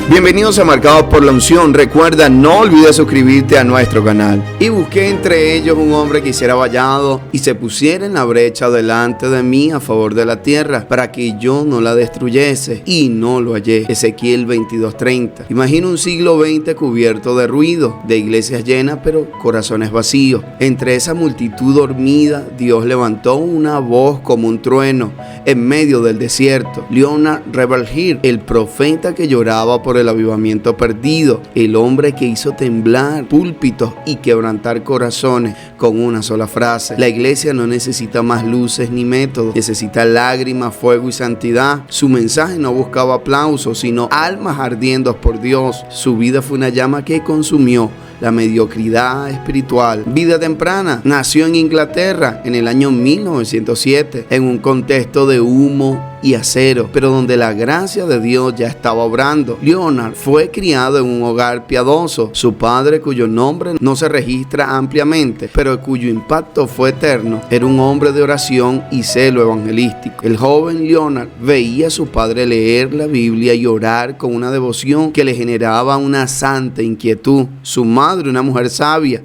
Bienvenidos a Marcados por la Unción. Recuerda, no olvides suscribirte a nuestro canal. Y busqué entre ellos un hombre que hiciera vallado y se pusiera en la brecha delante de mí a favor de la tierra, para que yo no la destruyese, y no lo hallé. Ezequiel 22:30. Imagino un siglo XX cubierto de ruido, de iglesias llenas pero corazones vacíos. Entre esa multitud dormida, Dios levantó una voz como un trueno en medio del desierto. Leonard Revelhill, el profeta que lloraba por el avivamiento perdido, el hombre que hizo temblar púlpitos y quebrantar corazones con una sola frase. La iglesia no necesita más luces ni métodos, necesita lágrimas, fuego y santidad. Su mensaje no buscaba aplausos, sino almas ardiendo por Dios. Su vida fue una llama que consumió la mediocridad espiritual. Vida temprana. Nació en Inglaterra en el año 1907, en un contexto de humo y acero, pero donde la gracia de Dios ya estaba obrando. Leonard fue criado en un hogar piadoso. Su padre, cuyo nombre no se registra ampliamente, pero cuyo impacto fue eterno, era un hombre de oración y celo evangelístico. El joven Leonard veía a su padre leer la Biblia y orar con una devoción que le generaba una santa inquietud. Su madre, una mujer sabia,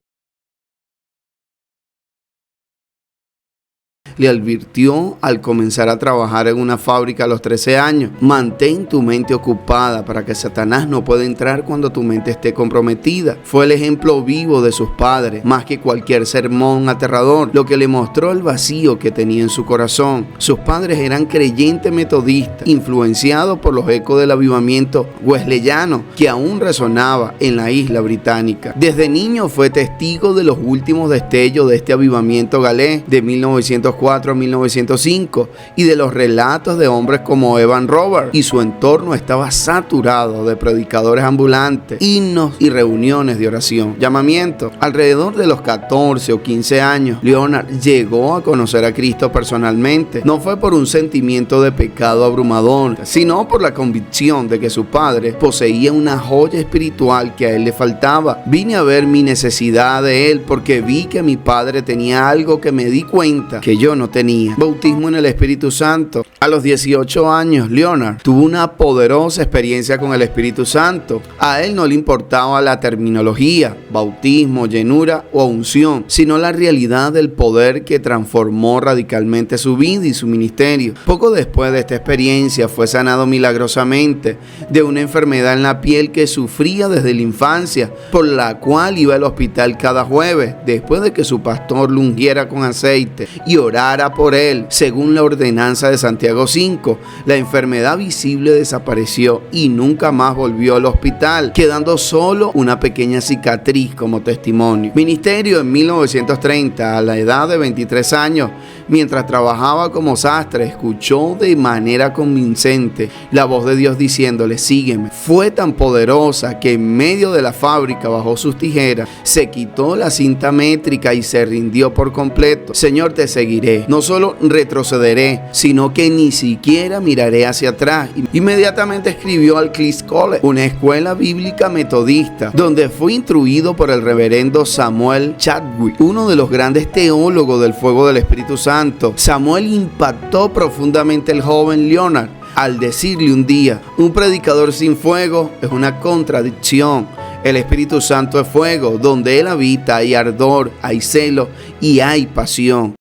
le advirtió al comenzar a trabajar en una fábrica a los 13 años: mantén tu mente ocupada para que Satanás no pueda entrar cuando tu mente esté comprometida. Fue el ejemplo vivo de sus padres, más que cualquier sermón aterrador, lo que le mostró el vacío que tenía en su corazón. Sus padres eran creyentes metodistas, influenciados por los ecos del avivamiento wesleyano que aún resonaba en la isla británica. Desde niño fue testigo de los últimos destellos de este avivamiento galés de 1904 a 1905 y de los relatos de hombres como Evan Roberts, y su entorno estaba saturado de predicadores ambulantes, himnos y reuniones de oración. Llamamiento. Alrededor de los 14 o 15 años, Leonard llegó a conocer a Cristo personalmente. No fue por un sentimiento de pecado abrumador, sino por la convicción de que su padre poseía una joya espiritual que a él le faltaba. Vine a ver mi necesidad de él porque vi que mi padre tenía algo que me di cuenta que yo no tenía. Bautismo en el Espíritu Santo. A los 18 años, Leonard tuvo una poderosa experiencia con el Espíritu Santo. A él no le importaba la terminología, bautismo, llenura o unción, sino la realidad del poder que transformó radicalmente su vida y su ministerio. Poco después de esta experiencia fue sanado milagrosamente de una enfermedad en la piel que sufría desde la infancia, por la cual iba al hospital cada jueves, después de que su pastor lo ungiera con aceite y orara por él. Según la ordenanza de Santiago 5, la enfermedad visible desapareció y nunca más volvió al hospital, quedando solo una pequeña cicatriz como testimonio. Ministerio. En 1930, a la edad de 23 años, mientras trabajaba como sastre, escuchó de manera convincente la voz de Dios diciéndole: sígueme. Fue tan poderosa que en medio de la fábrica, bajo sus tijeras, se quitó la cinta métrica y se rindió por completo. Señor, te seguiré. No solo retrocederé, sino que ni siquiera miraré hacia atrás. Inmediatamente escribió al Cliff's College, una escuela bíblica metodista, donde fue instruido por el reverendo Samuel Chadwick, uno de los grandes teólogos del fuego del Espíritu Santo. Samuel impactó profundamente al joven Leonard al decirle un día: un predicador sin fuego es una contradicción. El Espíritu Santo es fuego. Donde Él habita hay ardor, hay celo y hay pasión.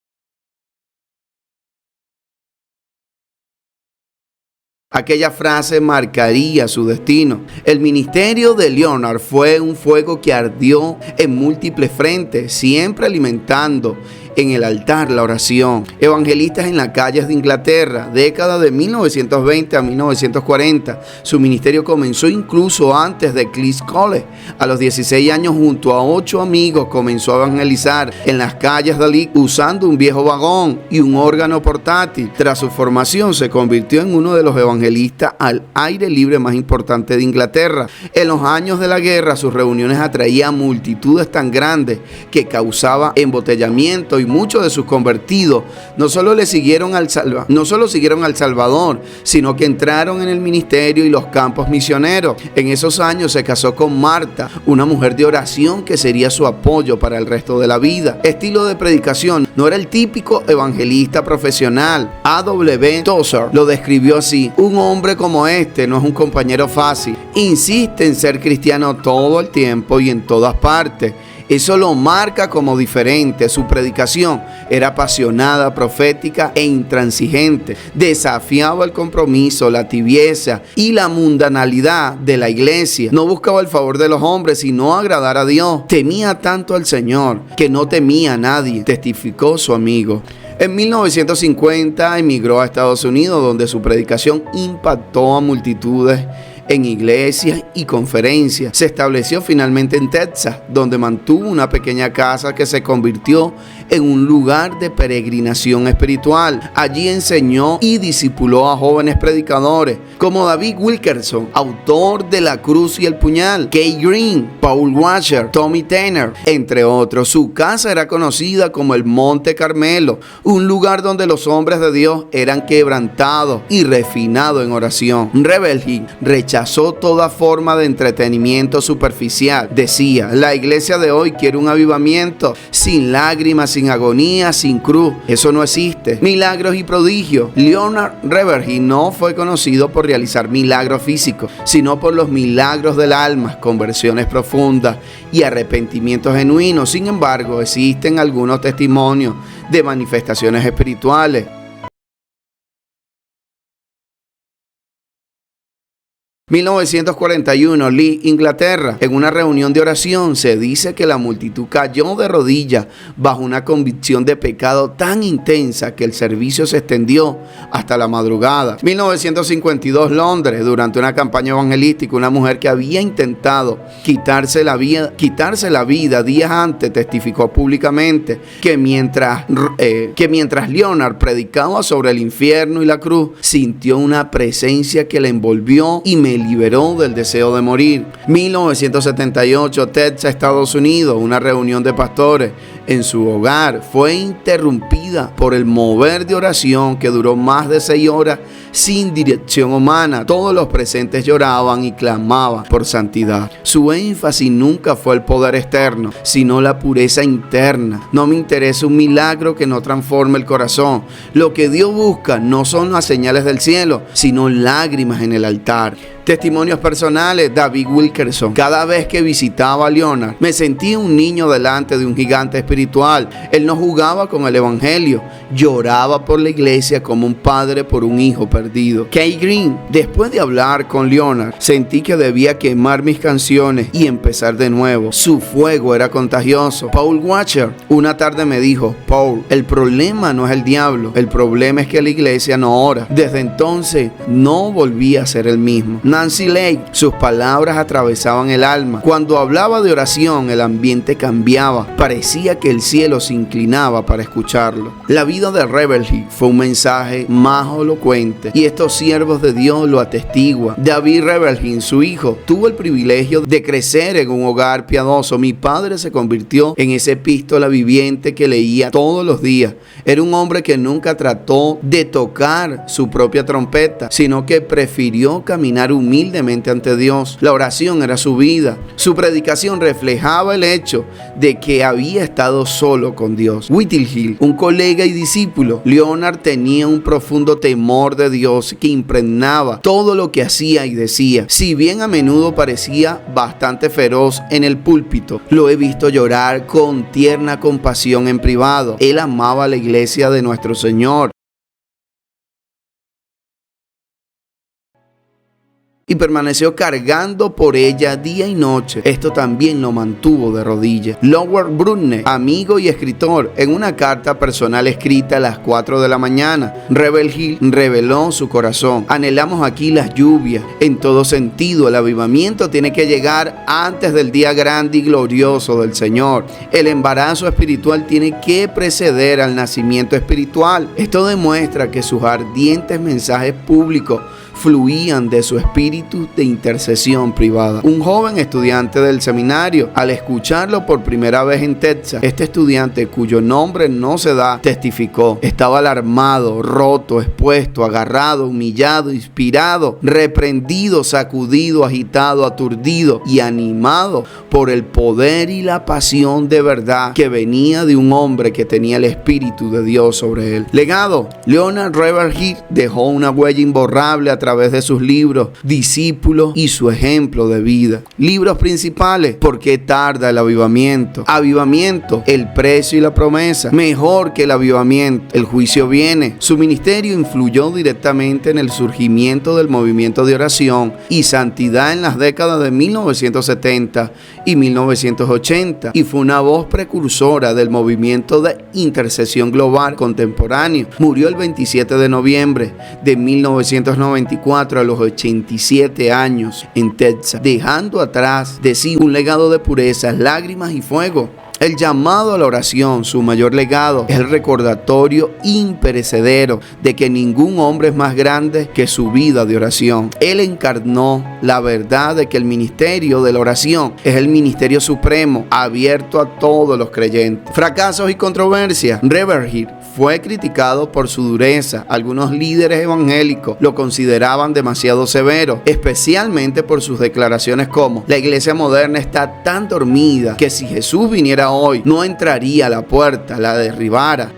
Aquella frase marcaría su destino. El ministerio de Leonard fue un fuego que ardió en múltiples frentes, siempre alimentando en el altar la oración. Evangelistas en las calles de Inglaterra, década de 1920 a 1940. Su ministerio comenzó incluso antes de Cliff's College. A los 16 años, junto a 8 amigos, comenzó a evangelizar en las calles de Leeds usando un viejo vagón y un órgano portátil. Tras su formación, se convirtió en uno de los evangelistas al aire libre más importantes de Inglaterra. En los años de la guerra, sus reuniones atraían multitudes tan grandes que causaba embotellamiento y muchos de sus convertidos no solo siguieron al Salvador, sino que entraron en el ministerio y los campos misioneros. En esos años se casó con Marta, una mujer de oración que sería su apoyo para el resto de la vida. Estilo de predicación: no era el típico evangelista profesional. A.W. Tozer lo describió así: un hombre como este no es un compañero fácil. Insiste en ser cristiano todo el tiempo y en todas partes. Eso lo marca como diferente. Su predicación era apasionada, profética e intransigente. Desafiaba el compromiso, la tibieza y la mundanalidad de la iglesia. No buscaba el favor de los hombres, sino agradar a Dios. Temía tanto al Señor que no temía a nadie, testificó su amigo. En 1950 emigró a Estados Unidos, donde su predicación impactó a multitudes en iglesias y conferencias. Se estableció finalmente en Texas, donde mantuvo una pequeña casa que se convirtió en un lugar de peregrinación espiritual. Allí enseñó y discipuló a jóvenes predicadores como David Wilkerson, autor de La Cruz y el Puñal, Kay Green, Paul Washer, Tommy Tanner, entre otros. Su casa era conocida como el Monte Carmelo, un lugar donde los hombres de Dios eran quebrantados y refinados en oración. Rebel rechazó toda forma de entretenimiento superficial. Decía: la iglesia de hoy quiere un avivamiento sin lágrimas, sin agonía, sin cruz. Eso no existe. Milagros y prodigios. Leonard Reverdy no fue conocido por realizar milagros físicos, sino por los milagros del alma, conversiones profundas y arrepentimientos genuinos. Sin embargo, existen algunos testimonios de manifestaciones espirituales. 1941, Lee, Inglaterra. En una reunión de oración se dice que la multitud cayó de rodillas bajo una convicción de pecado tan intensa que el servicio se extendió hasta la madrugada. 1952, Londres. Durante una campaña evangelística, una mujer que había intentado quitarse la vida días antes testificó públicamente que mientras Leonard predicaba sobre el infierno y la cruz, sintió una presencia que la envolvió y me liberó del deseo de morir. 1978, Texas, Estados Unidos. Una reunión de pastores en su hogar fue interrumpida por el mover de oración que duró más de 6 horas sin dirección humana. Todos los presentes lloraban y clamaban por santidad. Su énfasis nunca fue el poder externo, sino la pureza interna. No me interesa un milagro que no transforme el corazón. Lo que Dios busca no son las señales del cielo, sino lágrimas en el altar. Testimonios personales. David Wilkerson: cada vez que visitaba a Leonard, me sentía un niño delante de un gigante espiritual. Él no jugaba con el evangelio, lloraba por la iglesia como un padre por un hijo perdido. Kay Green: después de hablar con Leonard, sentí que debía quemar mis canciones y empezar de nuevo. Su fuego era contagioso. Paul Washer: una tarde me dijo: Paul, el problema no es el diablo, el problema es que la iglesia no ora. Desde entonces no volví a ser el mismo. Nancy Lake: sus palabras atravesaban el alma. Cuando hablaba de oración, el ambiente cambiaba. Parecía que el cielo se inclinaba para escucharlo. La vida de Reverdy fue un mensaje más elocuente y estos siervos de Dios lo atestiguan. David Reverdy, su hijo, tuvo el privilegio de crecer en un hogar piadoso. Mi padre se convirtió en esa epístola viviente que leía todos los días. Era un hombre que nunca trató de tocar su propia trompeta, sino que prefirió caminar humildemente ante Dios. La oración era su vida. Su predicación reflejaba el hecho de que había estado solo con Dios. Whitfield, un colega y discípulo. Leonard tenía un profundo temor de Dios que impregnaba todo lo que hacía y decía. Si bien a menudo parecía bastante feroz en el púlpito, lo he visto llorar con tierna compasión en privado. Él amaba a la iglesia de nuestro Señor y permaneció cargando por ella día y noche. Esto también lo mantuvo de rodillas. Lowell Brunner, amigo y escritor, en una carta personal escrita a las 4 de la mañana, Reverdy reveló su corazón: anhelamos aquí las lluvias. En todo sentido, el avivamiento tiene que llegar antes del día grande y glorioso del Señor. El embarazo espiritual tiene que preceder al nacimiento espiritual. Esto demuestra que sus ardientes mensajes públicos fluían de su espíritu de intercesión privada. Un joven estudiante del seminario, al escucharlo por primera vez en Texas, este estudiante, cuyo nombre no se da, testificó: estaba alarmado, roto, expuesto, agarrado, humillado, inspirado, reprendido, sacudido, agitado, aturdido y animado por el poder y la pasión de verdad que venía de un hombre que tenía el Espíritu de Dios sobre él. Legado: Leonard Ravenhill dejó una huella imborrable a través de sus libros, discípulos y su ejemplo de vida. Libros principales: ¿Por qué tarda el avivamiento? Avivamiento, el precio y la promesa. Mejor que el avivamiento, el juicio viene. Su ministerio influyó directamente en el surgimiento del movimiento de oración y santidad en las décadas de 1970 y 1980 y fue una voz precursora del movimiento de intercesión global contemporáneo. Murió el 27 de noviembre de 1994 a los 87 años en Texas, dejando atrás de sí un legado de pureza, lágrimas y fuego. El llamado a la oración, su mayor legado, es el recordatorio imperecedero de que ningún hombre es más grande que su vida de oración. Él encarnó la verdad de que el ministerio de la oración es el ministerio supremo, abierto a todos los creyentes. Fracasos y controversias. Ravenhill fue criticado por su dureza. Algunos líderes evangélicos lo consideraban demasiado severo, especialmente por sus declaraciones como: la iglesia moderna está tan dormida que si Jesús viniera hoy, no entraría a la puerta, la derribara.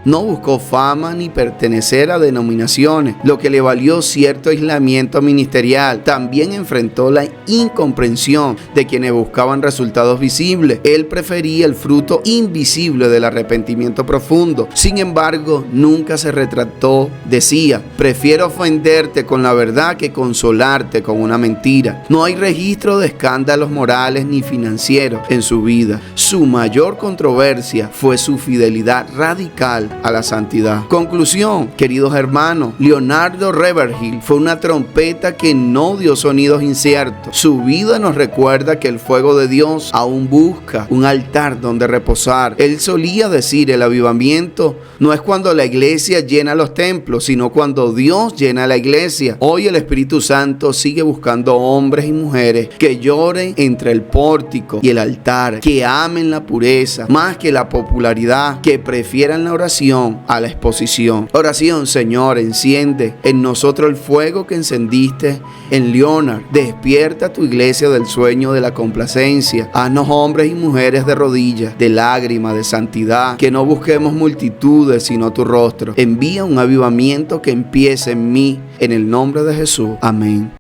No buscó fama ni pertenecer a denominaciones, lo que le valió cierto aislamiento ministerial. También enfrentó la incomprensión de quienes buscaban resultados visibles. Él prefería el fruto invisible del arrepentimiento profundo. Sin embargo, nunca se retractó. Decía: prefiero ofenderte con la verdad que consolarte con una mentira. No hay registro de escándalos morales ni financieros en su vida. Su mayor controversia fue su fidelidad radical a la santidad. Conclusión, queridos hermanos: Leonardo Ravenhill fue una trompeta que no dio sonidos inciertos. Su vida nos recuerda que el fuego de Dios aún busca un altar donde reposar. Él solía decir: el avivamiento no es cuando la iglesia llena los templos, sino cuando Dios llena la iglesia. Hoy el Espíritu Santo sigue buscando hombres y mujeres que lloren entre el pórtico y el altar, que amen la pureza más que la popularidad, que prefieran la oración a la exposición. Oración: Señor, enciende en nosotros el fuego que encendiste en Leonard. Despierta tu iglesia del sueño de la complacencia. Haznos hombres y mujeres de rodillas, de lágrimas, de santidad. Que no busquemos multitudes, sino tu rostro. Envía un avivamiento que empiece en mí. En el nombre de Jesús. Amén.